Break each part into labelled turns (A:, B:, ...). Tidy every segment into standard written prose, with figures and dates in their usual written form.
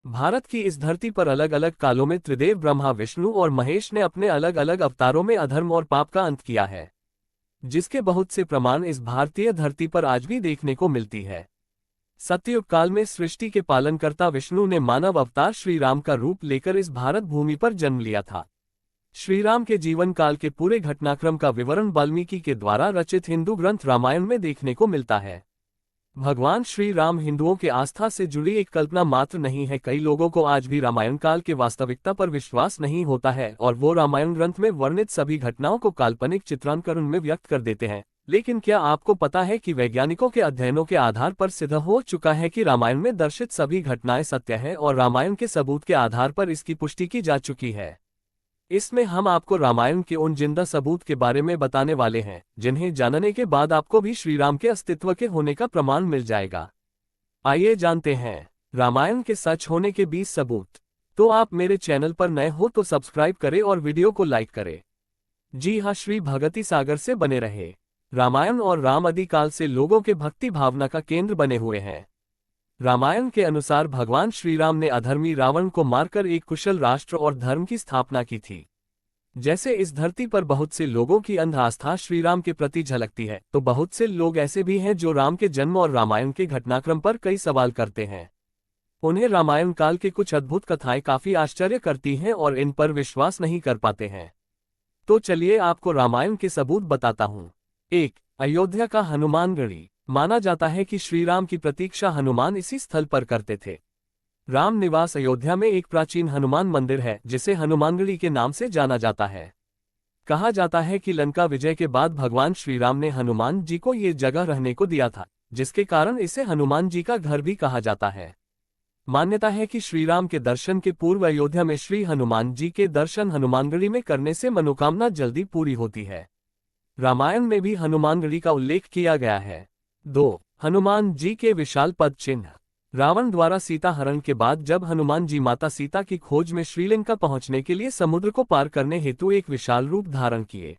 A: भारत की इस धरती पर अलग अलग कालों में त्रिदेव ब्रह्मा विष्णु और महेश ने अपने अलग अलग अवतारों में अधर्म और पाप का अंत किया है, जिसके बहुत से प्रमाण इस भारतीय धरती पर आज भी देखने को मिलती है। सतयुग काल में सृष्टि के पालनकर्ता विष्णु ने मानव अवतार श्री राम का रूप लेकर इस भारत भूमि पर जन्म लिया था। श्री राम के जीवन काल के पूरे घटनाक्रम का विवरण वाल्मीकि के द्वारा रचित हिंदू ग्रंथ रामायण में देखने को मिलता है। भगवान श्री राम हिंदुओं के आस्था से जुड़ी एक कल्पना मात्र नहीं है। कई लोगों को आज भी रामायण काल के वास्तविकता पर विश्वास नहीं होता है और वो रामायण ग्रंथ में वर्णित सभी घटनाओं को काल्पनिक चित्रांकन में व्यक्त कर देते हैं। लेकिन क्या आपको पता है कि वैज्ञानिकों के अध्ययनों के आधार पर सिद्ध हो चुका है कि रामायण में दर्शित सभी घटनाएं सत्य है और रामायण के सबूत के आधार पर इसकी पुष्टि की जा चुकी है। इसमें हम आपको रामायण के उन जिंदा सबूत के बारे में बताने वाले हैं जिन्हें जानने के बाद आपको भी श्रीराम के अस्तित्व के होने का प्रमाण मिल जाएगा। आइए जानते हैं रामायण के सच होने के 20 सबूत। तो आप मेरे चैनल पर नए हो तो सब्सक्राइब करें और वीडियो को लाइक करें। जी हाँ, श्री भगति सागर से बने रहे। रामायण और राम आदिकाल से लोगों के भक्ति भावना का केंद्र बने हुए हैं। रामायण के अनुसार भगवान श्रीराम ने अधर्मी रावण को मारकर एक कुशल राष्ट्र और धर्म की स्थापना की थी। जैसे इस धरती पर बहुत से लोगों की अंध आस्था श्रीराम के प्रति झलकती है, तो बहुत से लोग ऐसे भी हैं जो राम के जन्म और रामायण के घटनाक्रम पर कई सवाल करते हैं। उन्हें रामायण काल के कुछ अद्भुत कथाएं काफी आश्चर्य करती हैं और इन पर विश्वास नहीं कर पाते हैं। तो चलिए आपको रामायण के सबूत बताता हूँ। 1. अयोध्या का हनुमानगढ़ी। माना जाता है कि श्रीराम की प्रतीक्षा हनुमान इसी स्थल पर करते थे। राम निवास अयोध्या में एक प्राचीन हनुमान मंदिर है जिसे हनुमानगढ़ी के नाम से जाना जाता है। कहा जाता है कि लंका विजय के बाद भगवान श्रीराम ने हनुमान जी को ये जगह रहने को दिया था, जिसके कारण इसे हनुमान जी का घर भी कहा जाता है। मान्यता है कि श्रीराम के दर्शन के पूर्व अयोध्या में श्री हनुमान जी के दर्शन हनुमानगढ़ी में करने से मनोकामना जल्दी पूरी होती है। रामायण में भी हनुमानगढ़ी का उल्लेख किया गया है। 2. हनुमान जी के विशाल पद चिन्ह। रावण द्वारा सीता हरण के बाद जब हनुमान जी माता सीता की खोज में श्रीलंका पहुंचने के लिए समुद्र को पार करने हेतु एक विशाल रूप धारण किए,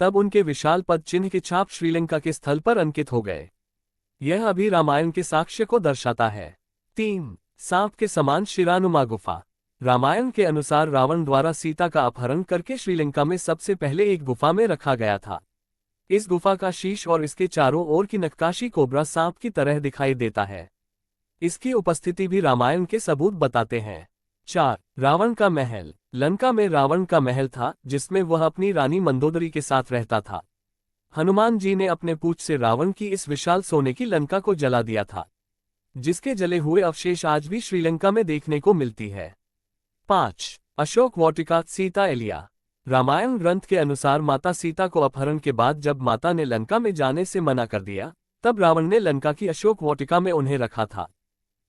A: तब उनके विशाल पद चिन्ह के छाप श्रीलंका के स्थल पर अंकित हो गए। यह अभी रामायण के साक्ष्य को दर्शाता है। 3. सांप के समान शिरानुमा गुफा। रामायण के अनुसार रावण द्वारा सीता का अपहरण करके श्रीलंका में सबसे पहले एक गुफा में रखा गया था। इस गुफा का शीश और इसके चारों ओर की नक्काशी कोबरा सांप की तरह दिखाई देता है। इसकी उपस्थिति भी रामायण के सबूत बताते हैं। 4. रावण का महल। लंका में रावण का महल था जिसमें वह अपनी रानी मंदोदरी के साथ रहता था। हनुमान जी ने अपने पूंछ से रावण की इस विशाल सोने की लंका को जला दिया था, जिसके जले हुए अवशेष आज भी श्रीलंका में देखने को मिलती है। 5. अशोक वाटिका सीता एलिया। रामायण ग्रंथ के अनुसार माता सीता को अपहरण के बाद जब माता ने लंका में जाने से मना कर दिया, तब रावण ने लंका की अशोक वाटिका में उन्हें रखा था।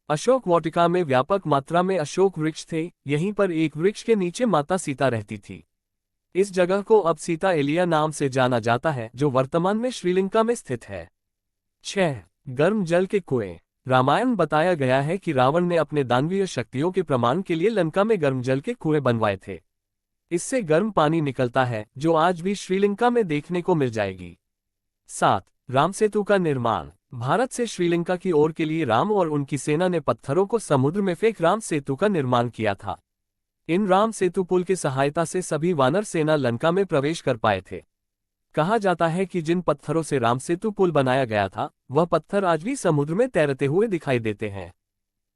A: अशोक वाटिका में व्यापक मात्रा में अशोक वृक्ष थे। यहीं पर एक वृक्ष के नीचे माता सीता रहती थी। इस जगह को अब सीता एलिया नाम से जाना जाता है, जो वर्तमान में श्रीलंका में स्थित है। 6. गर्म जल के कुएं। रामायण बताया गया है कि रावण ने अपने दानवीय शक्तियों के प्रमाण के लिए लंका में गर्म जल के कुएं बनवाए थे। इससे गर्म पानी निकलता है जो आज भी श्रीलंका में देखने को मिल जाएगी। 7. राम सेतु का निर्माण। भारत से श्रीलंका की ओर के लिए राम और उनकी सेना ने पत्थरों को समुद्र में फेंक राम सेतु का निर्माण किया था। इन राम सेतु पुल की सहायता से सभी वानर सेना लंका में प्रवेश कर पाए थे। कहा जाता है कि जिन पत्थरों से राम सेतु पुल बनाया गया था, वह पत्थर आज भी समुद्र में तैरते हुए दिखाई देते हैं,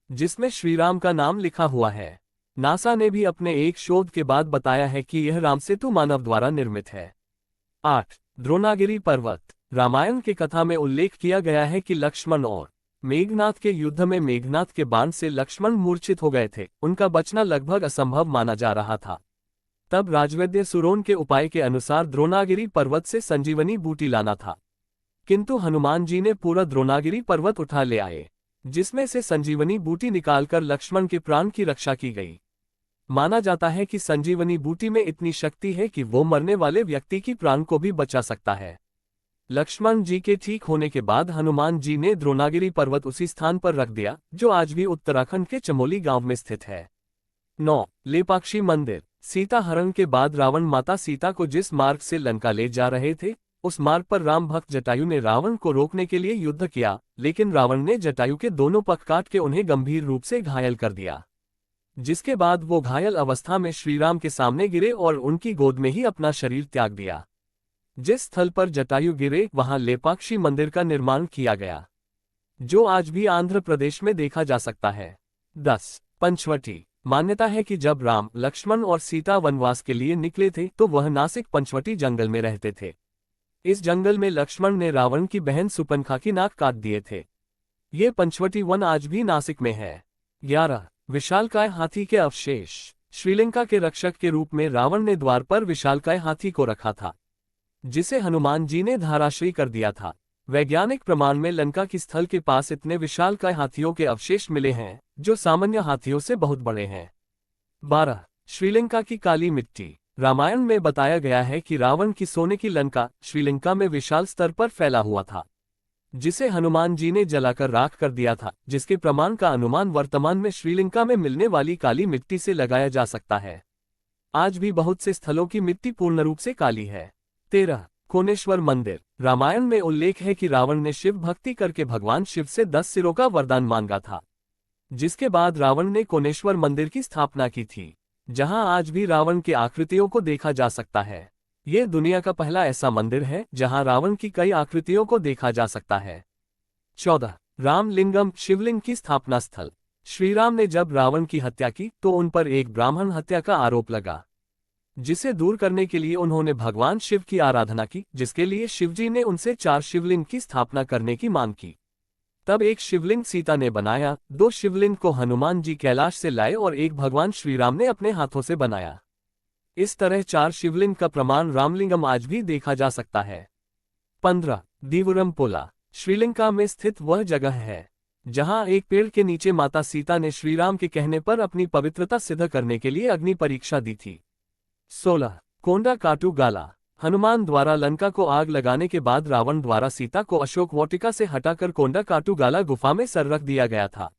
A: जिसमें श्रीराम का नाम लिखा हुआ है। नासा ने भी अपने एक शोध के बाद बताया है कि यह राम सेतु मानव द्वारा निर्मित है। 8. द्रोणागिरी पर्वत। रामायण की कथा में उल्लेख किया गया है कि लक्ष्मण और मेघनाथ के युद्ध में मेघनाथ के बाण से लक्ष्मण मूर्छित हो गए थे। उनका बचना लगभग असंभव माना जा रहा था। तब राजवैद्य सुरोन के उपाय के अनुसार द्रोणागिरी पर्वत से संजीवनी बूटी लाना था, किंतु हनुमान जी ने पूरा द्रोणागिरी पर्वत उठा ले आए, जिसमें से संजीवनी बूटी निकालकर लक्ष्मण के प्राण की रक्षा की गई। माना जाता है कि संजीवनी बूटी में इतनी शक्ति है कि वो मरने वाले व्यक्ति की प्राण को भी बचा सकता है। लक्ष्मण जी के ठीक होने के बाद हनुमान जी ने द्रोणागिरी पर्वत उसी स्थान पर रख दिया जो आज भी उत्तराखंड के चमोली गांव में स्थित है। 9. लेपाक्षी मंदिर। सीता हरण के बाद रावण माता सीता को जिस मार्ग से लंका ले जा रहे थे, उस मार्ग पर राम भक्त जटायु ने रावण को रोकने के लिए युद्ध किया, लेकिन रावण ने जटायु के दोनों पख काट के उन्हें गंभीर रूप से घायल कर दिया। जिसके बाद वो घायल अवस्था में श्रीराम के सामने गिरे और उनकी गोद में ही अपना शरीर त्याग दिया। जिस स्थल पर जटायु गिरे वहां लेपाक्षी मंदिर का निर्माण किया गया, जो आज भी आंध्र प्रदेश में देखा जा सकता है। 10. पंचवटी। मान्यता है कि जब राम, लक्ष्मण और सीता वनवास के लिए निकले थे तो वह नासिक पंचवटी जंगल में रहते थे। इस जंगल में लक्ष्मण ने रावण की बहन सुपनखा की नाक काट दिए थे। ये पंचवटी वन आज भी नासिक में है। 11. विशालकाय हाथी के अवशेष। श्रीलंका के रक्षक के रूप में रावण ने द्वार पर विशालकाय हाथी को रखा था, जिसे हनुमान जी ने धराशायी कर दिया था। वैज्ञानिक प्रमाण में लंका की स्थल के पास इतने विशालकाय हाथियों के अवशेष मिले हैं जो सामान्य हाथियों से बहुत बड़े हैं। 12. श्रीलंका की काली मिट्टी। रामायण में बताया गया है कि रावण की सोने की लंका श्रीलंका में विशाल स्तर पर फैला हुआ था, जिसे हनुमान जी ने जलाकर राख कर दिया था, जिसके प्रमाण का अनुमान वर्तमान में श्रीलंका में मिलने वाली काली मिट्टी से लगाया जा सकता है। आज भी बहुत से स्थलों की मिट्टी पूर्ण रूप से काली है। 13. कोनेश्वर मंदिर। रामायण में उल्लेख है कि रावण ने शिव भक्ति करके भगवान शिव से 10 सिरों का वरदान मांगा था, जिसके बाद रावण ने कोनेश्वर मंदिर की स्थापना की थी, जहां आज भी रावण की आकृतियों को देखा जा सकता है। यह दुनिया का पहला ऐसा मंदिर है जहां रावण की कई आकृतियों को देखा जा सकता है। 14. रामलिंगम शिवलिंग की स्थापना स्थल। श्रीराम ने जब रावण की हत्या की तो उन पर एक ब्राह्मण हत्या का आरोप लगा, जिसे दूर करने के लिए उन्होंने भगवान शिव की आराधना की, जिसके लिए शिवजी ने उनसे 4 शिवलिंग की स्थापना करने की मांग की। तब एक शिवलिंग सीता ने बनाया, 2 शिवलिंग को हनुमान जी कैलाश से लाए और एक भगवान श्रीराम ने अपने हाथों से बनाया। इस तरह 4 शिवलिंग का प्रमाण रामलिंगम आज भी देखा जा सकता है। 15. दीवुरम पोला। श्रीलंका में स्थित वह जगह है जहां एक पेड़ के नीचे माता सीता ने श्रीराम के कहने पर अपनी पवित्रता सिद्ध करने के लिए अग्नि परीक्षा दी थी। 16. कोंडा काटू गाला। हनुमान द्वारा लंका को आग लगाने के बाद रावण द्वारा सीता को अशोक वाटिका से हटाकर कोंडा काटू गाला गुफा में सर रख दिया गया था,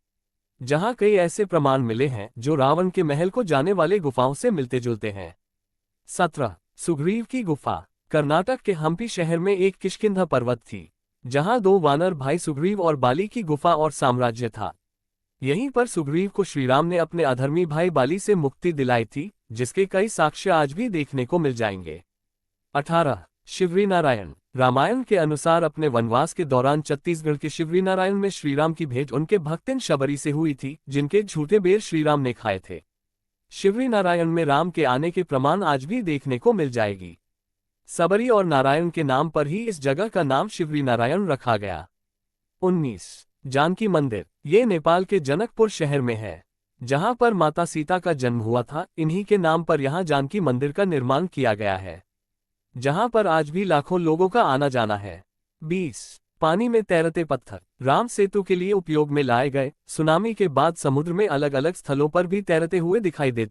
A: जहां कई ऐसे प्रमाण मिले हैं जो रावण के महल को जाने वाले गुफाओं से मिलते जुलते हैं। 17. सुग्रीव की गुफा। कर्नाटक के हम्पी शहर में एक किष्किंधा पर्वत थी, जहां 2 वानर भाई सुग्रीव और बाली की गुफा और साम्राज्य था। यहीं पर सुग्रीव को श्रीराम ने अपने अधर्मी भाई बाली से मुक्ति दिलाई थी, जिसके कई साक्ष्य आज भी देखने को मिल जाएंगे। 18. शिवरीनारायण। रामायण के अनुसार अपने वनवास के दौरान छत्तीसगढ़ के शिवरीनारायण में श्रीराम की भेंट उनके भक्तिन शबरी से हुई थी, जिनके झूठे बेर श्रीराम ने खाए थे। शिवरीनारायण में राम के आने के प्रमाण आज भी देखने को मिल जाएगी। सबरी और नारायण के नाम पर ही इस जगह का नाम शिवरीनारायण रखा गया। 19. जानकी मंदिर। ये नेपाल के जनकपुर शहर में है, जहां पर माता सीता का जन्म हुआ था। इन्हीं के नाम पर यहां जानकी मंदिर का निर्माण किया गया है, जहां पर आज भी लाखों लोगों का आना जाना है। 20. पानी में तैरते पत्थर। राम सेतु के लिए उपयोग में लाए गए सुनामी के बाद समुद्र में अलग अलग स्थलों पर भी तैरते हुए दिखाई देते